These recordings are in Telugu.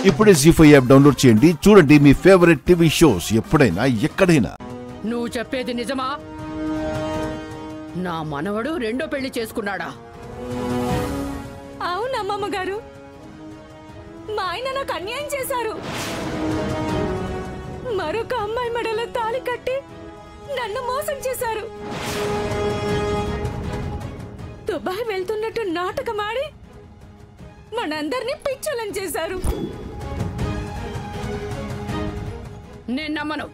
ఇప్పుడే జీ5 యాప్ డౌన్లోడ్ చేయండి. చూడండి మీ ఫేవరెట్ టీవీ షోస్ ఎప్పుడైనా ఎక్కడైనా. నువ్వు చెప్పేది నిజమా? నా మనవడు రెండో పెళ్లి చేసుకున్నాడా? అవునమ్మమ్మ గారు, మా ఆయన నాకు అన్యాయం చేశారు. మరొక అమ్మాయి మెడలో తాళి కట్టి నన్ను మోసం చేశారు. దుబాయ్ వెళ్తున్నట్టు నాటకమాడి మనందరినీ పిచ్చోళ్ళని చేశారు. నేను నమ్మను.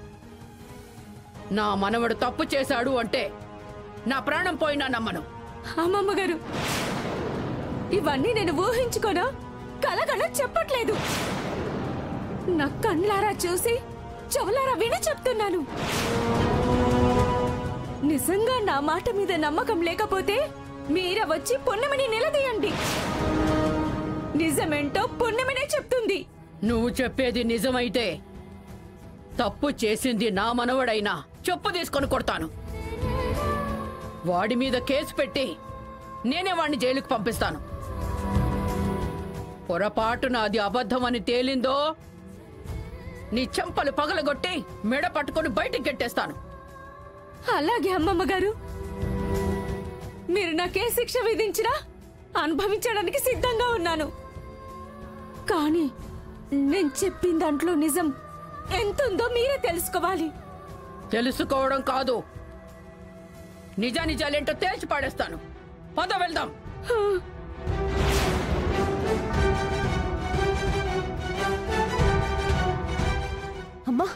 నా మనవడు తప్పు చేశాడు అంటే నా ప్రాణం పోయినా నమ్మను. అమ్మమ్మ గారు, ఇవన్నీ నేను ఊహించుకోనా కలగన చెప్పట్లేదు. నా కళ్ళారా చూసి చెవులారా విని చెప్తున్నాను. నిజంగా నా మాట మీద నమ్మకం లేకపోతే మీరే వచ్చి పున్నమిని నిలదీయండి. నిజమేంటో పున్నమినే చెప్తుంది. నువ్వు చెప్పేది నిజమైతే తప్పు చేసింది నా మనవడైనా చెప్పు తీసుకొని కొడతాను. వాడి మీద కేసు పెట్టి నేనే వాడిని జైలుకు పంపిస్తాను. పొరపాటున అది అబద్ధమని తేలిందో నీ చెంపలు పగలగొట్టి మెడ పట్టుకొని బయటికి గెట్టేస్తాను. అలాగే అమ్మమ్మ గారు, మీరు నాకే శిక్ష విధించినా అనుభవించడానికి సిద్ధంగా ఉన్నాను. కానీ నేను చెప్పిన దాంట్లో నిజం ఎంతుందో మీరే తెలుసుకోవాలి. తెలుసుకోవడం కాదు, నిజానిజాలేంటో తేల్చి పాడేస్తాను. పద వెళ్దాం. అమ్మా,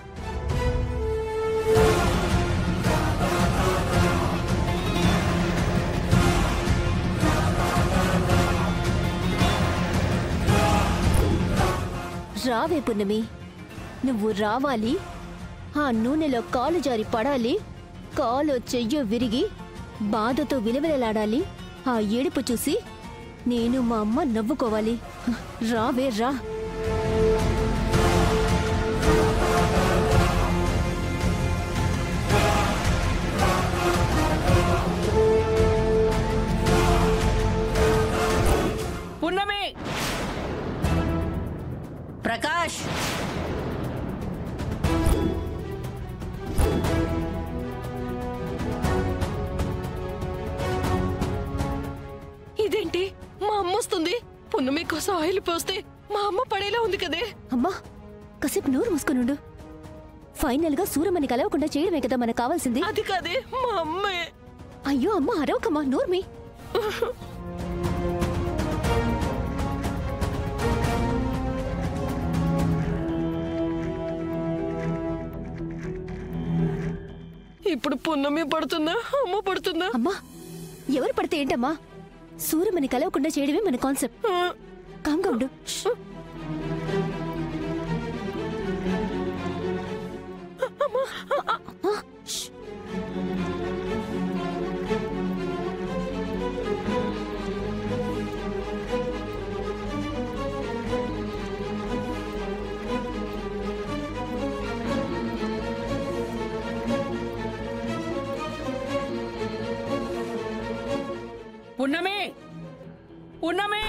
రావే పున్నమి, నువ్వు రావాలి. ఆ నూనెలో కాలు జారి పడాలి. కాలు చెయ్యో విరిగి బాధతో విలవిలలాడాలి. ఆ ఏడుపు చూసి నేను మా అమ్మ నవ్వుకోవాలి. రావే రా. పున్నమి, ప్రకాష్, ఇదేంటి? మా అమ్మ వస్తుంది. పున్నమి కోసం ఆయిల్ పోస్తే మా అమ్మ పడేలా ఉంది కదే. అమ్మా, కాసేపు నోరు మూసుకొనుండు. ఫైనల్ గా సూరమ్మని కలవకుండా చేయడమే కదా మనకు కావాల్సింది. అది కాదే, మా అమ్మే. అయ్యో అమ్మ, అరవకమ్మా, నోర్మి. ఇప్పుడు పున్నమి పడుతుందా, అమ్మ పడుతుందా? అమ్మా, ఎవరు పడితే ఏంటమ్మా? సూరమ్మని కలవకుండా చేయడమే మన కాన్సెప్ట్. కామ్గా ఉండు. పున్నమి, పున్నమి,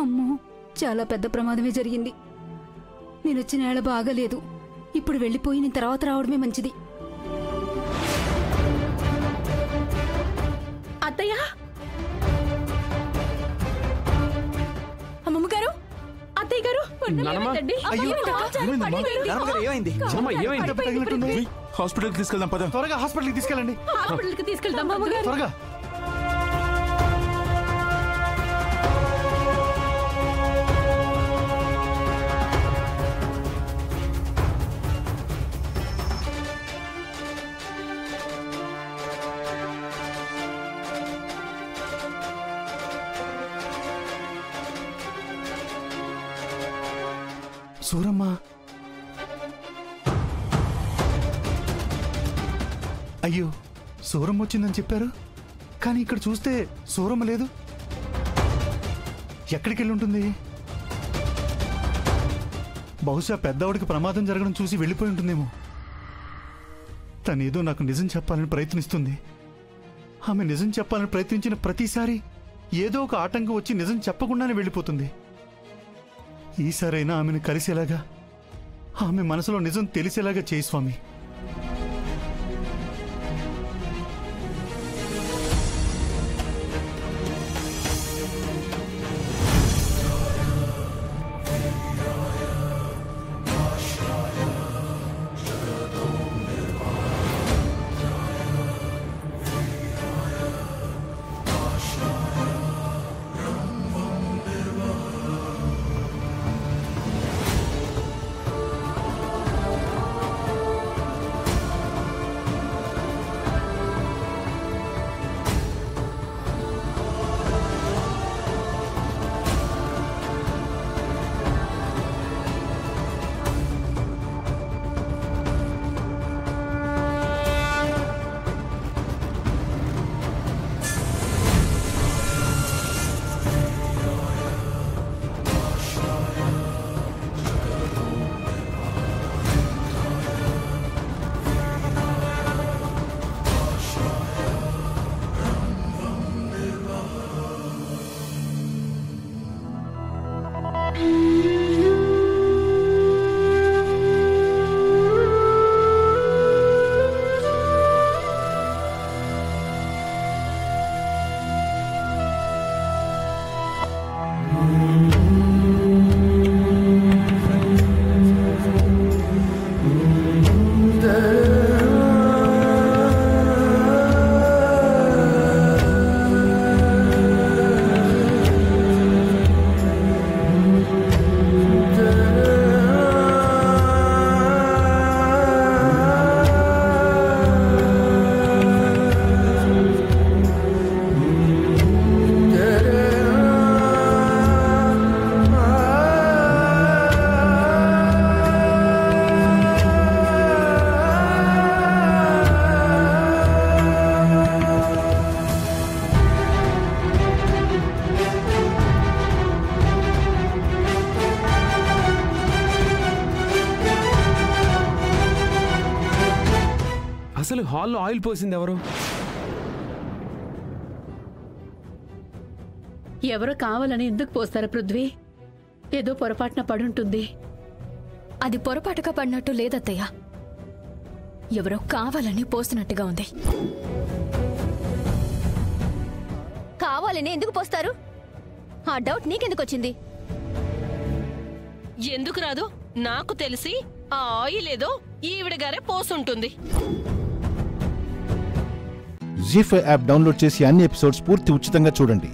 అమ్మో, చాలా పెద్ద ప్రమాదమే జరిగింది. నేను వచ్చిన ఏళ బాగాలేదు. ఇప్పుడు వెళ్ళిపోయి నేను తర్వాత రావడమే మంచిది. అత్తయ్య, అమ్మమ్మ గారు, అత్తయ్య గారు, హాస్పిటల్కి తీసుకెళ్దాం పద. త్వరగా హాస్పిటల్కి తీసుకెళ్ళండి. హాస్పిటల్కి తీసుకెళ్దాం త్వరగా. సూరమ్మ, అయ్యో సూరమ్మ వచ్చిందని చెప్పారు, కానీ ఇక్కడ చూస్తే సూరమ్మ లేదు. ఎక్కడికి వెళ్ళి ఉంటుంది? బహుశా పెద్దవాడికి ప్రమాదం జరగడం చూసి వెళ్ళిపోయి ఉంటుందేమో. తనేదో నాకు నిజం చెప్పాలని ప్రయత్నిస్తుంది. ఆమె నిజం చెప్పాలని ప్రయత్నించిన ప్రతిసారి ఏదో ఒక ఆటంకం వచ్చి నిజం చెప్పకుండానే వెళ్ళిపోతుంది. ఈసారైనా ఆమెను కలిసేలాగా, ఆమె మనసులో నిజం తెలిసేలాగా చేయి స్వామి. అసలు హాల్లో ఆయిల్ పోసింది ఎవరు? ఎవరో కావాలని ఎందుకు పోస్తారా పృథ్వీ? ఏదో పొరపాటున పడుంటుంది. అది పొరపాటుగా పడినట్టు లేదత్తయ్య, ఎవరో కావాలని పోసినట్టుగా ఉంది. కావాలని ఎందుకు పోస్తారు? ఆ డౌట్ నీకెందుకు వచ్చింది? ఎందుకు రాదు? నాకు తెలిసి ఆ ఆయిల్ ఏదో ఈవిడ గారే పోసుంటుంది. జీ5 యాప్ డౌన్లోడ్ చేసి అన్ని ఎపిసోడ్స్ పూర్తి ఉచితంగా చూడండి.